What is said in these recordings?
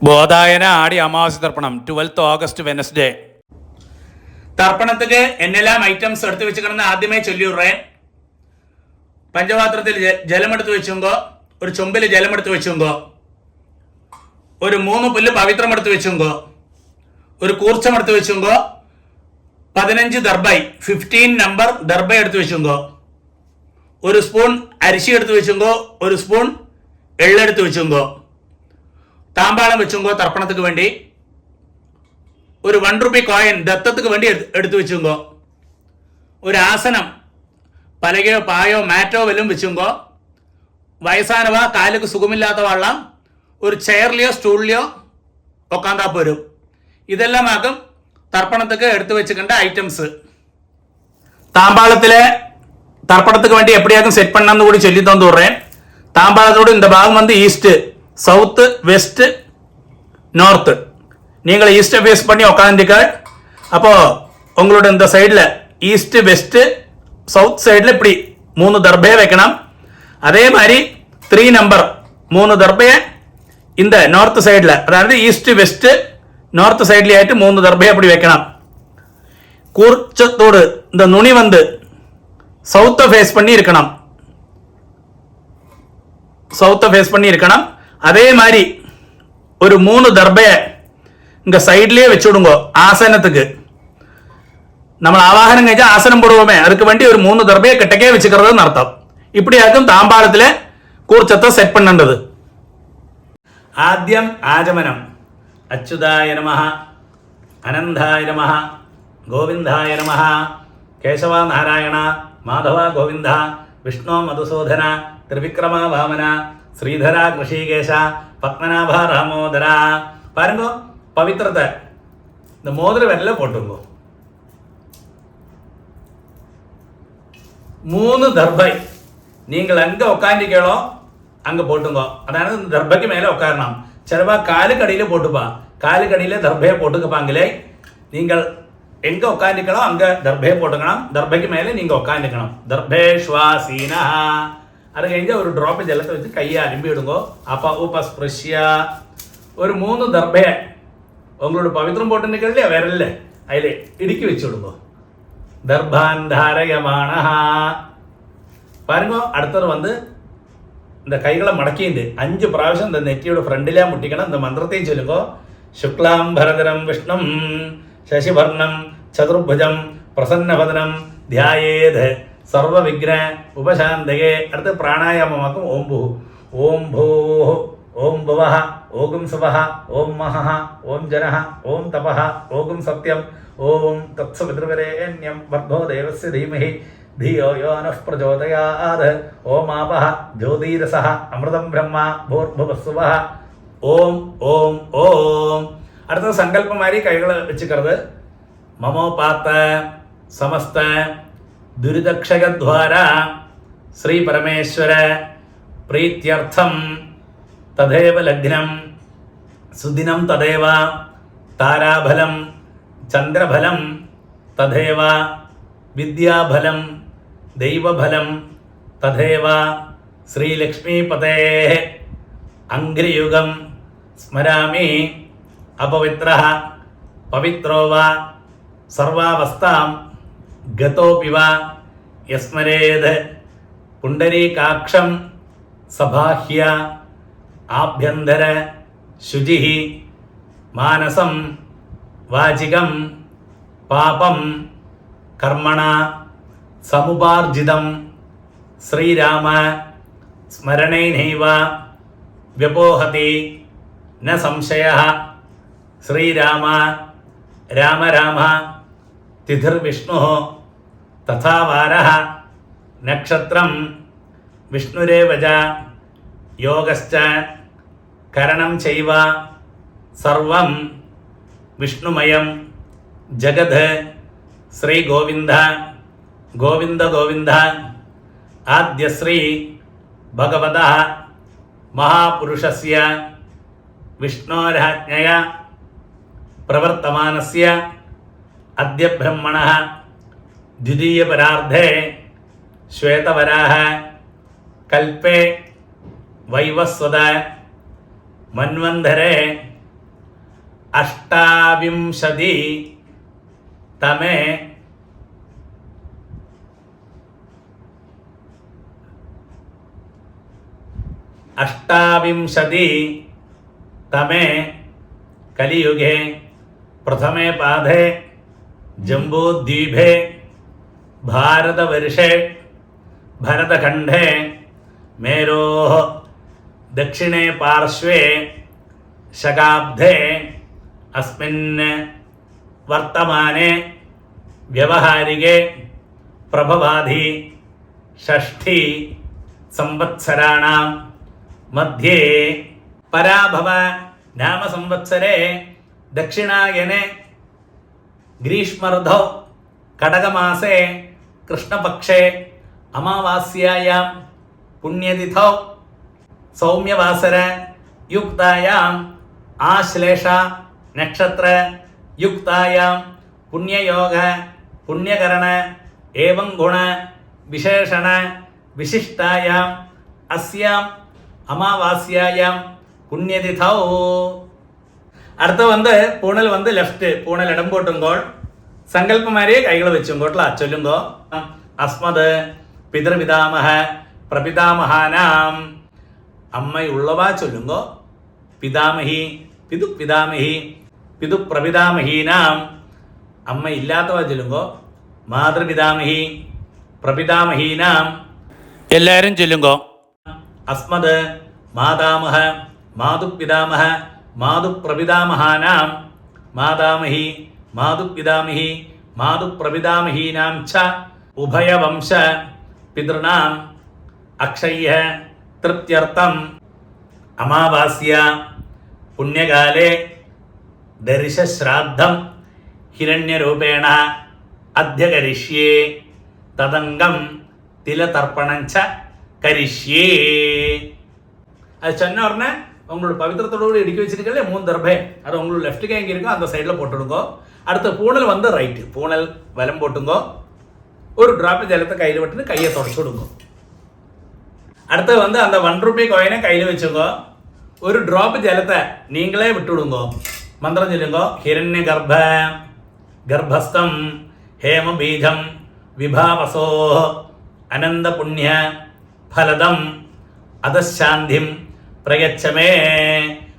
ബോധായന ആടി അമാവാസി തർപ്പണം 12th August വെനസ്ഡേ. തർപ്പണத்துக்கு എന്നെല്ലാം ഐറ്റംസ് എടുത്തു വെച്ചിരിക്കണമെന്ന് ആദ്യമേ ചൊല്ലിയുറേ. പഞ്ചപാത്രത്തിൽ ജലമെടുത്ത് വെച്ചുങ്കോ, ഒരു ചൊമ്പിൽ ജലമെടുത്ത് വെച്ചുങ്കോ, ഒരു 3 പുല്ല് പവിത്രം എടുത്ത് വെച്ചുങ്കോ, ഒരു കൂർച്ചം എടുത്ത് വെച്ചുങ്കോ, 15 ദർബൈ 15 നമ്പർ ദർബൈ എടുത്ത് വെച്ചുങ്കോ, ഒരു സ്പൂൺ അരിശി എടുത്ത് വെച്ചുങ്കോ, ഒരു സ്പൂൺ എള്ളെടുത്ത് വെച്ചുങ്കോ, താമ്പാളം വെച്ചുങ്കോ, തർപ്പണத்துக்கு വേണ്ടി ഒരു 1 രൂപ കോയിൻ ദത്തத்துக்கு വേണ്ടി എടുത്തു വെച്ചുങ്കോ, ഒരു ആസനം പലകയോ പായോ മാറ്റോ വല്ലതും വെച്ചുങ്കോ, വയസ്സാനവ കാലുക്ക് സുഖമില്ലാത്ത വള്ളം ഒരു ചെയറിലെയോ സ്റ്റൂളിലെയോ ഉക്കാന്താ പോരും. ഇതെല്ലാം ആക്കും തർപ്പണத்துக்கு എടുത്തു വെച്ചിട്ടുണ്ട് ഐറ്റംസ്. താമ്പാളത്തിലെ தர்ப்பணத்துக்கு வேண்டி எப்படியாக்கும் செட் பண்ணணும்னு கூட சொல்லி தந்து விடுறேன். தாம்பாளத்தோட இந்த பாகம் வந்து ஈஸ்ட், சவுத்து, வெஸ்ட், நார்த்து. நீங்கள் ஈஸ்ட்டை ஃபேஸ் பண்ணி உட்காந்துக்க. அப்போ உங்களோட இந்த சைடில் ஈஸ்ட், வெஸ்ட், சவுத் சைடில் இப்படி 3 தர்பையை வைக்கணும். அதே மாதிரி 3 நம்பர் 3 தர்பையை இந்த நார்த் சைடில், அதாவது ஈஸ்ட், வெஸ்ட், நார்த் சைட்லேயே ஆகிட்டு 3 தர்பையை அப்படி வைக்கணும். கூர்ச்சத்தோடு இந்த நுனி வந்து சவுத்தை ஃபேஸ் பண்ணி இருக்கணும், சவுத்தை ஃபேஸ் பண்ணி இருக்கணும். அதே மாதிரி ஒரு 3 தர்பையை இங்க சைட்லயே வச்சு விடுங்க. ஆசனத்துக்கு நம்ம ஆவாகனம் കഴിച്ചാൽ ஆசனம் போடுவோமே, அதுக்கு வேண்டி ஒரு 3 தர்பையை கிட்டக்கே வச்சுக்கிறதுன்னு அர்த்தம். இப்படியாக்கும் താമ്പാളത്തിലെ കൂർച്ചത്തെ സെറ്റ് பண்ணേണ്ടത്. ആദ്യം ആചമനം. അച്യുതായ നമഃ, അനന്തായ നമഃ, ഗോവിന്ദായ നമഃ, കേശവ നാരായണ, മാധവ ഗോവിന്ദ, വിഷ്ണു മധുസൂദന, ത്രിവിക്രമ വാമന, ശ്രീധര ഋഷികേശ, പത്മനാഭ ராமோதர. பாருங்க பவித்திரத்தை இந்த மோதிர விரல போட்டுங்க. 3 தர்பை நீங்கள் அங்க உட்காந்துக்கோ அங்க போட்டுங்க. அதாவது இந்த தர்பைக்கு மேல உட்காரணும். சிலவா காலுக்கடியில போட்டுப்பா, காலுக்கடியில தர்பையை போட்டுக்கப்பாங்களே. நீங்கள் எங்க உட்காந்துக்கணும் அங்க தர்பையை போட்டுக்கணும். தர்பைக்கு மேலே நீங்க உட்காந்துக்கணும். தர்பேஷ்வாசீனா. அது കഴിഞ്ഞ ഒരു ഡ്രോപ്പ് ജലത്തെ വെച്ച് കൈ അലിമ്പി ഇടുങ്കോ. അപ്പ ഉപസ്പൃശ്യ ഒരു 3 ദർബയെ ഉങ്ങളോട് പവിത്രം പോട്ടുണ്ടെങ്കിലേ വിരലില്ലേ അതിലെ ഇടുക്കി വെച്ച് വിടുങ്കോ. ദർഭാൻ ധാരയമാണ. பாருங்க அடுத்தது வந்து இந்த கைகளை மடக்கிண்டு 5 പ്രാവശ്യം இந்த നെറ്റിയുടെ ഫ്രണ്ടിലാ മുട്ടിക്കണം. இந்த മന്ത്രത്തെയും ചൊല്ലുങ്കോ. ശുക്ലാം ഭരതരം വിഷ്ണും ശശിവർണം ചതുർഭുജം പ്രസന്നവദനം ധ്യായേത് സർവവിഘ്ന ഉപശാന്തകേ. അടുത്ത് പ്രാണായാമമാക്കും. ഓം ഭൂ, ഓം ഭൂ, ഓം ഭുവഃ, ഓം സുവഃ, ഓം മഹഃ, ഓം ജനഃ, ഓം തപഃ, ഓം സത്യം, ഓം തത്സവിതൃവരേണ്യം ഭർഗോ ദേവസ്യ ധീമഹി ധിയോ യോ നഃ പ്രചോദയാത്. ഓം ആപഃ ജ്യോതിരസഃ അമൃതം ബ്രഹ്മ ഭൂർഭുവസ്സുവഃ. ഓം ഓം ഓം. അടുത്ത സങ്കല്പമാരി കൈകൾ വെച്ചിക്കരുത്. മമോപാത്ത സമസ്ത ദുരിതക്ഷയദ്വാര ശ്രീ പരമേശ്വര പ്രീത്യർത്ഥം തഥൈവ ലഗ്നം സുദിനം തഥൈവ താരാഫലം ചന്ദ്രഫലം തഥൈവ വിദ്യാഫലം ദൈവഫലം തഥൈവ ശ്രീലക്ഷ്മീപതേ അംഘ്രിയുഗം സ്മരാമി. അപവിത്രഃ പവിത്രോ വാ സർവാവസ്ഥാം ഗതോപി വാ യസ്മരേത് പുണ്ടരീകാക്ഷം സബാഹ്യ ആഭ്യന്തര ശുചിഃ മാനസം വാചികം പാപം കർമ്മണ സമുപാർജിതം ശ്രീരാമ സ്മരണേനൈവ വ്യപോഹതി ന സംശയഃ. ശ്രീരാമ രാമ രാമ തിഥിർവിഷ്ണു തഥാ വാരഃ നക്ഷത്രം വിഷ്ണുരേവ യോഗശ്ച കരണം ചൈവ സർവം വിഷ്ണുമയം ജഗത്. ശ്രീ ഗോവിന്ദ ഗോവിന്ദ ഗോവിന്ദ. ആദ്യശ്രീ ഭഗവതഃ മഹാപുരുഷസ്യ വിഷ്ണോരാജ്ഞയ പ്രവർത്തമാനസ്യ അദ്യ ബ്രഹ്മണഃ ദ്വിതീയപരാർദ്ധേ ശ്വേതവരാഹ കൽപ്പേ വൈവസ്വത മന്വന്തരേ अष्टाविंशति तमे कलियुगे प्रथमे पादे जम्बूद्वीपे भारतवर्षे भरतखण्डे मेरोः दक्षिणे पार्श्वे शकाब्दे अस्मिन् वर्तमाने व्यवहारिके प्रभवादि षष्ठी संवत्सराणां मध्ये पराभव नाम संवत्सरे दक्षिणायने ग्रीष्मर्धौ कटकमासे कृष्णपक्षे अमावास्यायां पुण्यतिथौ सौम्यवासर युक्तायाम् आश्लेष नक्षत्र युक्तायां पुण्ययोग पुण्यकरण एवं गुण विशेषण विशिष्टायाम् अस्याम् अमावास्यायां पुण्यतिथौ അടുത്ത വന്ന് പൂണൽ വന്ന് ലെഫ്റ്റ് പൂണൽ ഇടം പോട്ടുമ്പോൾ സങ്കല്പമാരെ കൈകൾ വെച്ചുകൊട്ടുള്ള ചൊല്ലുങ്കോ അസ്മത് പിതൃപിതാമഹ പ്രപിതാമഹാനാം അമ്മയുള്ളവ ചൊല്ലുങ്കോ പിതാമഹി പിതുപിതാമഹി പിതുപ്രപിതാമഹീനാം അമ്മ ഇല്ലാത്തവ ചൊല്ലുങ്കോ മാതൃപിതാമഹി പ്രപിതാമഹീനാം എല്ലാവരും ചൊല്ലുങ്കോ അസ്മത് മാതാമഹ മാതുപിതാമഹ മാതുപ്രപിതാമഹാനാം മാതാമഹി മാതുപിതാമഹി മാതുപ്രപിതാമഹീനാം ച ഉഭയവംശ പിതൃണാം അക്ഷയ്യ തൃപ്ത്യർത്ഥം അമാവാസ്യ പുണ്യകാലേ ദർശശ്രാദ്ധം ഹിരണ്യരൂപേണ അദ്യ കരിഷ്യേ തദംഗം തിലതർപ്പണം ച കരിഷ്യേ. அது சொன்ன உடனே உங்களோட பவித்திரத்தோடு இடிக்க வச்சிருக்கல 3 தர்பை அது உங்களுக்கு லெஃப்ட் கை எங்கே இருக்கோ அந்த சைடில் போட்டுடுங்கோ. அடுத்து பூணல் வந்து ரைட்டு பூணல் வலம் போட்டுங்கோ. ஒரு டிராப் ஜலத்தை கையில் விட்டுன்னு கையை தொடச்சு விடுங்க. அடுத்து வந்து அந்த 1 ரூபி காயினை கையில் வச்சுங்கோ. ஒரு டிராப் ஜலத்தை நீங்களே விட்டு விடுங்கோ. மந்திரம் சொல்லுங்கோ. ஹிரண்ய கர்ப்ப கர்ப்பஸ்தம் ஹேம பீஜம் விபாவசோ அனந்த புண்ணிய பலதம் அதசாந்திம் பிரயச்சமே.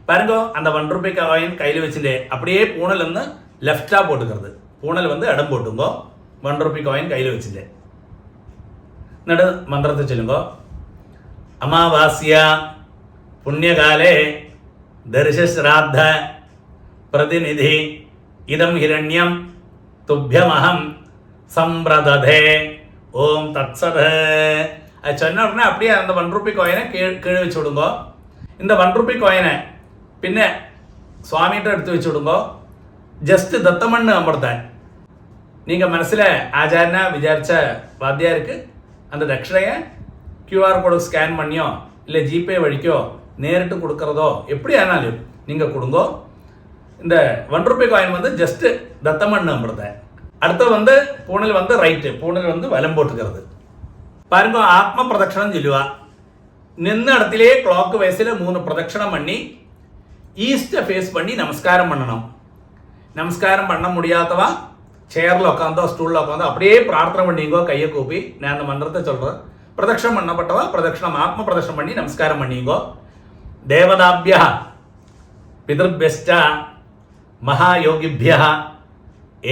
பாருங்கோ அந்த 1 ரூபி காயின் கையில் வச்சுட்டு அப்படியே பூணல் வந்து லெஃப்டாக போட்டுக்கிறது. பூணல் வந்து இடம் போட்டுங்கோ. 1 ரூபி காயின் கையில் வச்சுட்டு நடு மந்திரத்தை சொல்லுங்கோ. அமாவாஸ்யா புண்ணியகாலே தர்சஸ்ராத்த பிரதிநிதி இதம் ஹிரண்யம் துப்பியமகம் சம்பிரததே ஓம் தத்சத். அது சொன்ன உடனே அப்படியே அந்த 1 ரூபி காயினை கீழே வச்சு விடுங்கோ. இந்த 1 ரூபி காயினை பின்ன சுவாமிகிட்ட எடுத்து வச்சு விடுங்கோ. ஜஸ்ட் தத்தமண்ணு அமர்த்தேன். நீங்கள் மனசில் ஆச்சாரனா விசாரித்த வாத்தியாருக்கு அந்த தட்சிணையை QR கோடு ஸ்கேன் பண்ணியோ இல்லை ஜிபே வழிக்கோ நேரிட்டு கொடுக்குறதோ எப்படி ஆனாலும் நீங்கள் கொடுங்கோ. இந்த 1 ரூபி காயின் வந்து ஜஸ்ட்டு தத்தமண்ணு அமர்த்தேன். அடுத்து வந்து பூணல் வந்து ரைட்டு பூணல் வந்து வலம் போட்டுக்கிறது. பாருங்க ஆத்ம பிரதட்சணம் சொல்லுவா. நின்ன இடத்திலே கிளாக் வயசில் 3 பிரதட்சணம் பண்ணி ஈஸ்ட்டை ஃபேஸ் பண்ணி நமஸ்காரம் பண்ணணும். நமஸ்காரம் பண்ண முடியாதவா சேரில் உட்காந்தோ ஸ்டூலில் உட்காந்தோ அப்படியே பிரார்த்தனை பண்ணிங்கோ. கையை கூப்பி நான் அந்த மந்திரத்தை சொல்கிறேன். பிரதட்சணம் பண்ணப்பட்டவா பிரதட்சணம் ஆத்ம பிரதட்சணம் பண்ணி நமஸ்காரம் பண்ணிங்கோ. தேவதாபிய பிதர்பியஸ்ட மகாயோகிபிய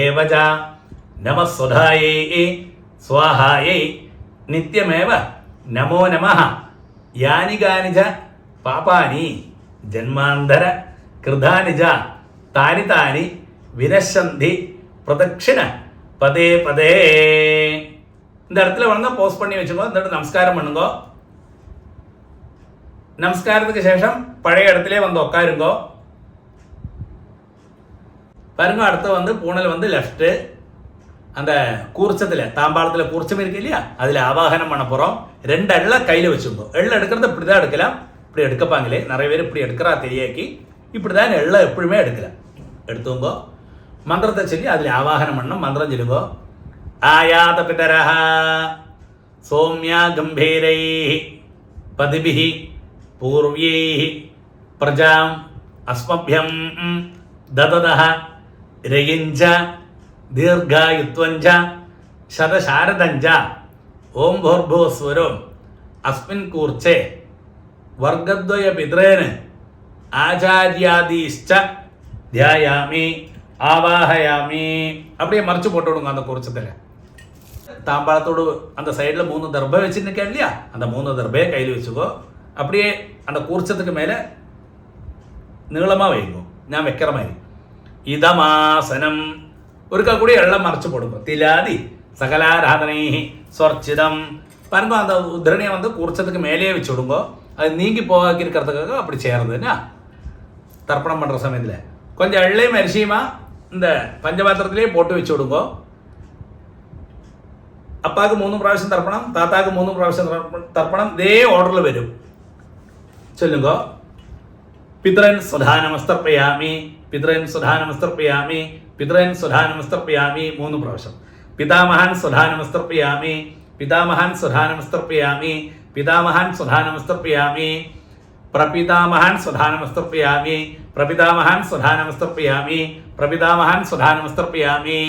ஏவஜ நமஸ்வதாயை ஸ்வாஹாயை நித்யமேவ நமோ நமः. யானி கானிஜ பாபானி ஜன்மாந்தர கிருதானிஜ தானி தானி வினசந்தி பிரதட்சிண பதே பதே. இந்த இடத்துல வந்து போஸ்ட் பண்ணி வச்சுக்கோ. இந்த இடத்துல நமஸ்காரம் பண்ணுங்கோ. நமஸ்காரத்துக்கு சேஷம் பழைய இடத்துல வந்து உட்காருங்கோ. பாருங்க அடுத்து வந்து பூணல் வந்து லெஃப்ட்டு அந்த கூர்ச்சத்தில் தாம்பாளத்தில் கூர்ச்சம் இருக்கு இல்லையா அதில் ஆவாகனம் பண்ண போகிறோம். 2 எள்ள கையில் வச்சுக்கோ. எள்ள எடுக்கிறது இப்படி தான் எடுக்கலாம். இப்படி எடுக்கப்பாங்களே நிறைய பேர் இப்படி எடுக்கிறா தெரியாக்கி இப்படி தான் எள்ள எப்படியுமே எடுக்கலாம். எடுத்துங்கோ. மந்திரத்தை சொல்லி அதில் ஆவாகனம் பண்ணணும். மந்திரம் சொல்லுங்கோ. ஆயாத பிதரஹ சோம்யா கம்பீரை பதிபிஹி பூர்வியை பிரஜாம் அஸ்மபியம் ദദദഹ രയിഞ്ച ദീർഘായുത്വഞ്ച ശതശാരദഞ്ച ഓം ഭൂർഭുവസ്വരം അസ്മിൻ കൂർച്ചെ വർഗദ്വയ പിതൃന് ஆச்சாரியாதீஷ்ட தியாயாமி ஆவாஹயாமி. அப்படியே மறைச்சு போட்டு விடுங்க அந்த குறிச்சத்தில். தாம்பாளத்தோடு அந்த சைடில் 3 தர்பை வச்சுருக்கேன் இல்லையா, அந்த 3 தர்பையை கையில் வச்சுக்கோ. அப்படியே அந்த கூர்ச்சத்துக்கு மேலே நீளமாக வைக்கும், ഞാൻ വെக்கிற மாதிரி. இதமாசனம் ஒருக்கா கூட எல்லாம் மறைச்சு போடுங்க. திலாதி சகலாராதனை ஸ்வர்ச்சிதம் பாருங்க. அந்த உதிரணியை வந்து கூர்ச்சத்துக்கு மேலேயே வச்சு விடுங்க. அது நீங்கி போகாக்கி இருக்கிறதுக்காக அப்படி செய்கிறதுன்னா தர்ப்பணம் பண்ணுற சமயத்தில் கொஞ்சம் எள்ளையும் அரிசியுமா இந்த பஞ்சபாத்திரத்திலே போட்டு வச்சு விடுங்கோ. അപ്പാക്ക് 3 പ്രാവശ്യം തർപ്പണം, താത്താക്ക് 3 പ്രാവശ്യം തർപ്പണം, ഇതേ ഓർഡറിൽ വരും. ചൊല്ലുങ്കോ. പിതൃൻ സ്വധാനമസ്തർപ്പയാമി, പിതൃൻ സ്വധാനമസ്തർപ്പയാമി, പിതൃൻ സ്വധാനമസ്തർപ്പയാമി 3 പ്രാവശ്യം. പിതാമഹാൻ സ്വധാനമസ്തർപ്പയാമി, പിതാമഹാൻ സ്വധാനമസ്തർപ്പയാമി, പിതാമഹാൻ സ്വധാനമസ്തർപ്പയാമി, പ്രപിതാമഹാൻ സ്വധാനമസ്തർപ്പയാമി, പ്രപിതാമഹാൻ സ്വധാനമസ്തർപ്പയാമി, പ്രപിതാമഹാൻ സ്വധാനമസ്തർപ്പയാമി.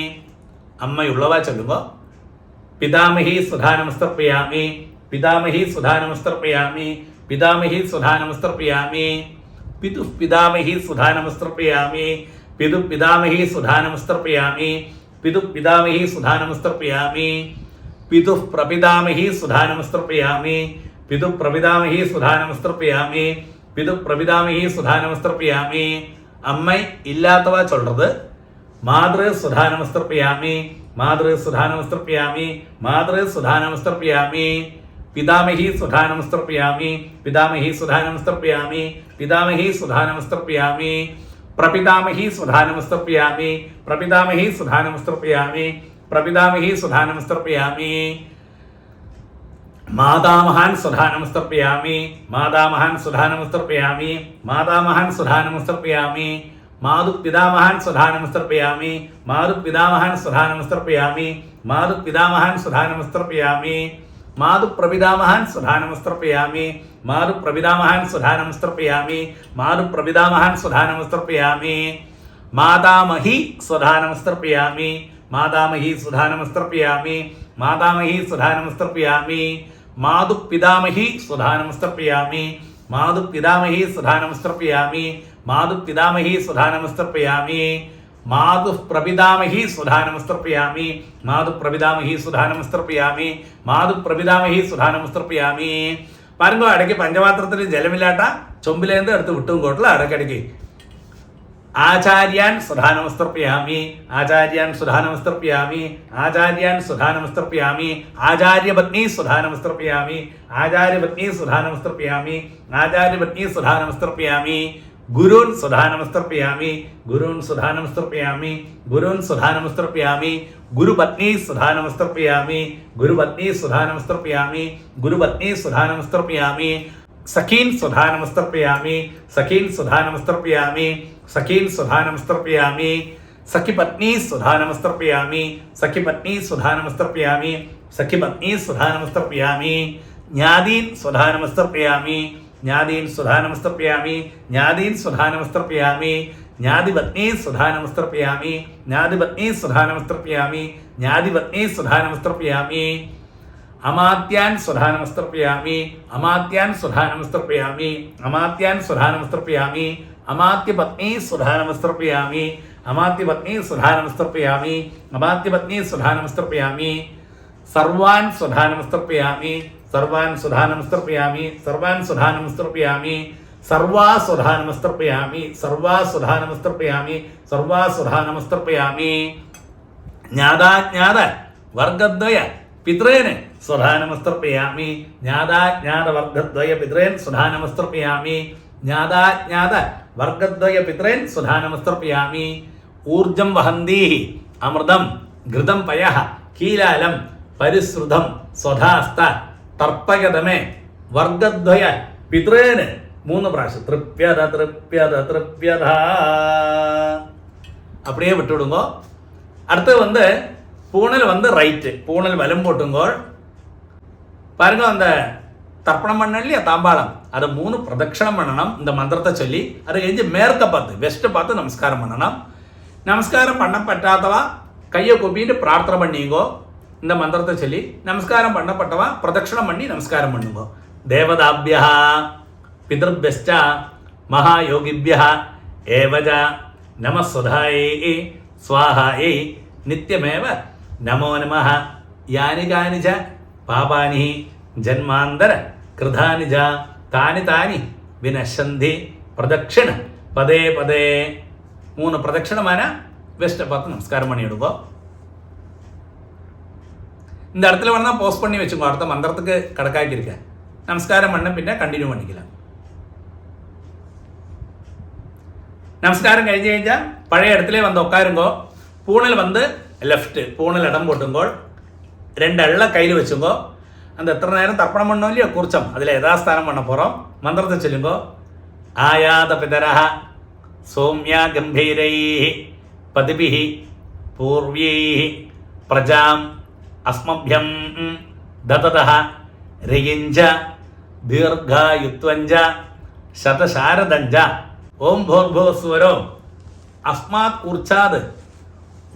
അമ്മയുള്ളവ ചൊല്ലുമ്പോ പിതാമഹി സ്വധാനമസ്തർപ്പയാമി, പിതാമഹി സ്വധാനമസ്തർപ്പയാമി, പിതാമഹി സ്വധാനമസ്തർപ്പയാമി, പിതു പിതാമഹി സ്വധാനമസ്തർപ്പയാമി, പിതു പിതാമഹി സ്വധാനമസ്തർപ്പയാമി, പിതു പിതാമഹി സ്വധാനമസ്തർപ്പയാമി, പിതു പ്രപിതാമഹി സ്വധാനമസ്തർപ്പയാമി, പിതു പ്രപിതാമഹി സ്വധാനമസ്തർപ്പയാമി, പിതു പ്രപിതാമഹി സ്വധാനമസ്തർപ്പയാമി. അമ്മ ഇല്ലാത്തവ ചൊല്ലത് മാതൃ സ്വധാനമസ്തർപ്പയാമി, മാതൃ സ്വധാനമസ്തർപ്പയാമി, മാതൃ സ്വധാനമസ്തർപ്പയാമി, പിതാമഹി സ്വധാനമസ്തർപ്പയാമി, പിതാമഹി സ്വധാനമസ്തർപ്പയാമി, പിതാമഹി സ്വധാനമസ്തർപ്പയാമി, പ്രപിതാമഹി സ്വധാനമസ്തർപ്പയാമി, പ്രപിതാമഹി സ്വധാനമസ്തർപ്പയാമി, പ്രപിതാമഹി സ്വധാനമസ്തർപ്പയാമി, മാതാമഹാൻ സ്വധാനമസ്തർപ്പയാമി, മാതാമഹാൻ സ്വധാനമസ്തർപ്പയാമി, മാതാമഹാൻ സ്വധാനമസ്തർപ്പയാമി, മാതുപിതാമഹാൻ സ്വധാനമസ്തർപ്പയാമി, മാതുപിതാമഹാൻ സ്വധാനമസ്തർപ്പയാമി, മാതുപിതാമഹാൻ സ്വധാനമസ്തർപ്പയാമി, മാതുപ്രപിതാമഹാൻ സ്വധാനമസ്തർപ്പയാമി, മാതുപ്രപിതാമഹാൻ സ്വധാനമസ്തർപ്പയാമി, മാതുപ്രപിതാമഹാൻ സ്വധാനമസ്തർപ്പയാമി, മാതാമഹി സ്വധാനമസ്തർപ്പയാമി, മാതാമഹി സ്വധാനമസ്തർപ്പയാമി, മാതാമഹി സ്വധാനമസ്തർപ്പയാമി, മാതുപിതാമഹി സ്വധാനമസ്തർപ്പയാമി, മാതുപിതാമഹി സ്വധാനമസ്തർപ്പയാമി, മാതുപിതാമഹി സ്വധാനമസ്തർപ്പയാമി, മാതുപ്രപിതാമഹി സ്വധാനമസ്തർപ്പയാമി, മാതുപ്രപിതാമഹി സ്വധാനമസ്തർപ്പയാമി, മാതുപ്രപിതാമഹി സ്വധാനമസ്തർപ്പയാമി. പാരുങ്കോ ഇടയ്ക്ക് പഞ്ചപാത്രത്തിൽ ജലമില്ലാട്ട ചൊമ്പിലേന്ത് എടുത്ത് വിട്ടും കോട്ടില്ല ഇടയ്ക്കിടയ്ക്ക്. ആചാര്യാൻ സ്വധാനമസ്തർപ്പയാമി, ആചാര്യാൻ സ്വധാനമസ്തർപ്പയാമി, ആചാര്യാൻ സ്വധാനമസ്തർപ്പയാമി, ആചാര്യപത്നി സ്വധാനമസ്തർപ്പയാമി, ആചാര്യപത്നി സ്വധാനമസ്തർപ്പയാമി, ആചാര്യപത്നി സ്വധാനമസ്തർപ്പയാമി, ഗുരുൻ സ്വധാനമസ്തർപ്പയാമി, ഗുരുൻ സ്വധാനമസ്തർപ്പയാമി, ഗുരുൻ സ്വധാനമസ്തർപ്പയാമി, ഗുരുപത്നി സ്വധാനമസ്തർപ്പയാമി, ഗുരുപത്നി സ്വധാനമസ്തർപ്പയാമി, ഗുരുപത്നി സ്വധാനമസ്തർപ്പയാമി, സഖീൻ സ്വധാനമസ്തർപ്പയാമി, സഖീൻ സ്വധാനമസ്തർപ്പയാമി, സഖീൻ സ്വധാനമസ്തർപ്പയാമി, സഖിപത്നി സ്വധാനമസ്തർപ്പയാമി, സഖിപത്നി സ്വധാനമസ്തർപ്പയാമി, സഖിപത്നി സ്വധാനമസ്തർപ്പയാമി, ജ്ഞാതീൻ സ്വധാനമസ്തർപ്പയാമി, ജ്ഞാതീൻ സ്വധാനമസ്തർപ്പയാമി, ജ്ഞാതീൻ സ്വധാനമസ്തർപ്പയാമി, ജ്ഞാതിപത്നി സ്വധാനമസ്തർപ്പയാമി, ജ്ഞാതിപത്നി സ്വധാനമസ്തർപ്പയാമി, ജ്ഞാതിപത്നി സ്വധാനമസ്തർപ്പയാമി, അമാത്യാൻ സ്വധാനമസ്തർപ്പയാമി, അമാത്യാൻ സ്വധാനമസ്തർപ്പയാമി, അമാത്യാൻ സ്വധാനമസ്തർപ്പയാമി, അമാത്യപത്നി സ്വധാനമസ്തർപ്പയാമി, അമാത്യപത്നി സ്വധാനമസ്തർപ്പയാമി, അമാത്യപത്നി സ്വധാനമസ്തർപ്പയാമി, സർവാൻ സ്വധാനമസ്തർപ്പയാമി, സർവാൻ സ്വധാനമസ്തർപ്പയാമി, സർവാൻ സ്വധാനമസ്തർപ്പയാമി, സർവാ സ്വധാനമസ്തർപ്പയാമി, സർവാ സ്വധാനമസ്തർപ്പയാമി, സർവാ സ്വധാനമസ്തർപ്പയാമി, ജ്ഞാതാജ്ഞാത വർഗദ്വയ പിതൃന് സ്വധാനമസ്തർപ്പയാമി, ജ്ഞാതാജ്ഞാത വർഗദ്വയ പിതൃൻ സ്വധാനമസ്തർപ്പയാമി, ജ്ഞാതാജ്ഞാത വർഗദ്വയ പിതൃൻ സ്വധാനമസ്തർപ്പയാമി, ഊർജം വഹന്തീ അമൃതം ഘൃതം പയഃ കീലാലം പരിശ്രുതം സ്വധാസ്ത തർപ്പയതമേ വർഗദ്വയ പിതൃന് 3 പ്രാവശ്യം. തൃപ്യത തൃപ്യത തൃപ്യത. அப்படியே விட்டுவிடுங்கோ. அடுத்து வந்து பூணல் வந்து ரைட்டு, பூணல் வலம் போட்டுங்கோள். பாருங்க, அந்த தர்ப்பணம் பண்ண இல்லையா தாம்பாளம், அதை 3 பிரதட்சணம் பண்ணணும் இந்த மந்திரத்தை சொல்லி. அது கழிஞ்சு மேற்க பார்த்து வெஸ்ட்டை பார்த்து நமஸ்காரம் பண்ணணும். நமஸ்காரம் பண்ண பറ്റാത്തவா கையை கூப்பிட்டு பிரார்த்தனை பண்ணிங்கோ இந்த மந்திரத்தை சொல்லி. நமஸ்காரம் பண்ணப்பட்டவா பிரதட்சணம் பண்ணி நமஸ்காரம் பண்ணுங்கோ. தேவதாபியா பிதൃഭ്യശ്ച மகாயோகிபியா ஏவஜ நமஸ்வதாயை ஸ்வாஹாயை நித்யமேவ நமோ நமः. யானி கானி ச பாபானி ஜன்மாந்தர கிருதானி ஜ தானி தானி வினஷந்தி பிரதட்சிண பதே பதே. 3 பிரதட்சிணமான வெஸ்ட்டை பார்த்து நமஸ்காரம் பண்ணி விடுவோம். இந்த இடத்துல வேணா போஸ்ட் பண்ணி வச்சுக்கோ, அடுத்த மந்திரத்துக்கு கணக்காக்கி இருக்கேன். நமஸ்காரம் பண்ண பின்ன கண்டினியூ பண்ணிக்கலாம். நமஸ்காரம் കഴിഞ്ഞ് കഴിഞ്ഞാൽ പഴയ இடத்துல வந்து உட்காருங்கோ. பூனல் வந்து லெஃப்ட், பூனல் இடம் போட்டுங்கோ. 2 எள்ள கையில் வச்சுங்கோ. அந்த எத்தனை நேரம் தர்ப்பணம் பண்ணோம் இல்லையோ குர்ச்சம், அதில் யதாஸ்தானம் பண்ண போகிறோம். மந்திரத்தை சொல்லுங்கோ. ஆயாத பிதரஹ சௌமியா கம்பீரை பதிபி பூர்வியை பிரஜாம் அஸ்மபியம் தததஹ ரியிஞ்ச தீர்காயுத்வஞ்ச சதசாரதஞ்ச ஓம் भूर्भुवस्वरो अस्मात् ऊर्चाद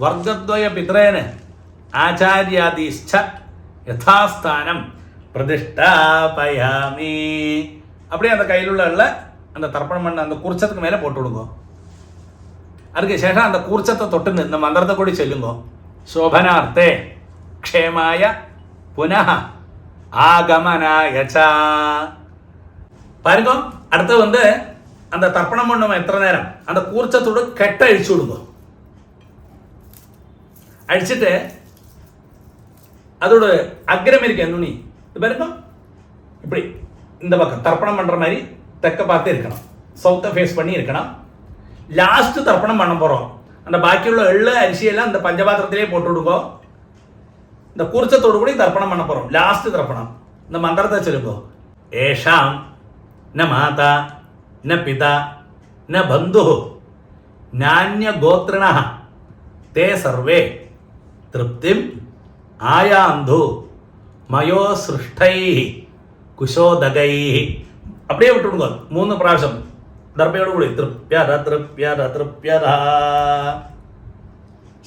वर्गद्वय पितरेन आचार्यादिश्च யதாஸ்தானம் பிரதிஷ்டாபயாமி. அப்படியே அந்த கையில் உள்ள அந்த தர்ப்பணம் பண்ண அந்த குர்ச்சத்துக்கு மேலே போட்டு விடுங்க. அதுக்கு சேஷம் அந்த கூர்ச்சத்தை தொட்டுன்னு இந்த மந்திரத்தை கூடி சொல்லுங்க. சோபனார்த்தே க்ஷேமாய புனः ஆகமனாய ச. பாருங்க, அடுத்து வந்து அந்த தர்ப்பணம் பண்ணும் எத்தனை நேரம் அந்த கூர்ச்சத்தோடு கெட்ட அழிச்சு விடுங்க. அழிச்சிட்டு அதோட அக்ரம் இருக்கு நுனி, இது பாருங்க இப்படி இந்த பக்கம் தர்ப்பணம் பண்ற மாதிரி தெக்க பார்த்து இருக்கணும், சவுத்தை ஃபேஸ் பண்ணி இருக்கணும். லாஸ்ட் தர்ப்பணம் பண்ண போறோம். அந்த பாக்கியுள்ள எள்ளு அரிசியெல்லாம் இந்த பஞ்சபாத்திரத்திலே போட்டு விடுங்கோ. இந்த கூர்ச்சத்தோடு கூட தர்ப்பணம் பண்ண போறோம். லாஸ்ட் தர்ப்பணம் இந்த மந்திரத்தை சொல்லுங்க. ஏஷாம் ந மாதா ந பிதா ந பந்து நானிய கோத்ரிண தே சர்வே திருப்திம் ஆயாந்து மயோ சிருஷ்டை குஷோதகை. அப்படியே விட்டுடுங்க 3 பிராവശ്யம் தர்ப்பையோடு கூட திருப்யத திருப்யத திருப்யத.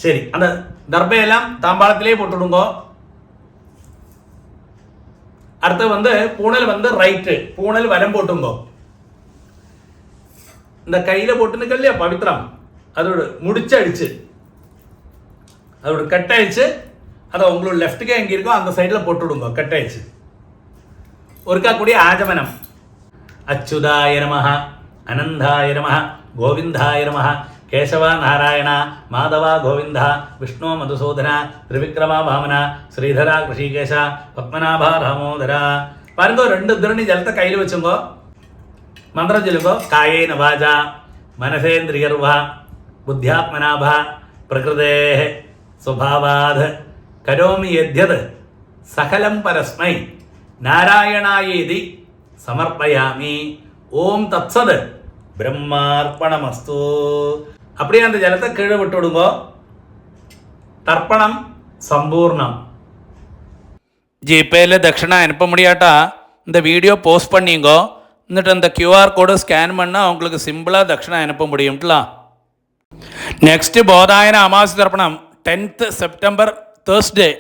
சரி, அந்த தர்ப்பையெல்லாம் தாம்பாளத்திலே போட்டுடுங்க. அடுத்து வந்து பூணல் வந்து ரைட்டு, பூணல் வலம் போட்டுங்க. இந்த கையில போட்டுனுக்க இல்லையா பவித்ரம், அதோட முடிச்சடிச்சு அதோட கட்டழிச்சு அதை உங்களோட லெஃப்ட்டுக்கே எங்கே இருக்கோ அந்த சைடில் போட்டுவிடுங்க. கட்டழிச்சு ஒருக்கா கூடிய ஆஜமனம். அச்சுதாய நமஹ அனந்தாய நமஹ கோவிந்தாய நமஹ கேசவா நாராயண மாதவா கோவிந்த விஷ்ணு மதுசூதன திரிவிக்ரமா வாமன ஸ்ரீதரா ரிஷிகேஷ பத்மநாபா தாமோதரா. பாருங்க, 2 திருணி ஜலத்தை கையில் வச்சுங்கோ. மந்திரம் சொல்லுங்கோ. காயேன வாஜா மனசேந்திரியர்வா புத்தியாத்மனாபா பிரகிருதே சுபாவாத் கரோமி யத்யத் சகலம் பரஸ்மை நாராயணாயேதி சமர்ப்பயாமி. ஓம் தத்சத் பிரம்மார்ப்பணமஸ்து. அப்படியே அந்த ஜலத்தை கீழே விட்டு விடுங்கோ. தர்ப்பணம் சம்பூர்ணம். ஜிபேயில் தட்சிணா அனுப்ப முடியாட்டா இந்த வீடியோ போஸ்ட் பண்ணிங்கோ. എന്നിട്ട് அந்த QR கோடு ஸ்கேன் பண்ணால் அவங்களுக்கு சிம்பிளாக தட்சிணா அனுப்ப முடியும்லாம். நெக்ஸ்ட்டு போதாயன அமாவாசை தர்ப்பணம் 10th September Thursday.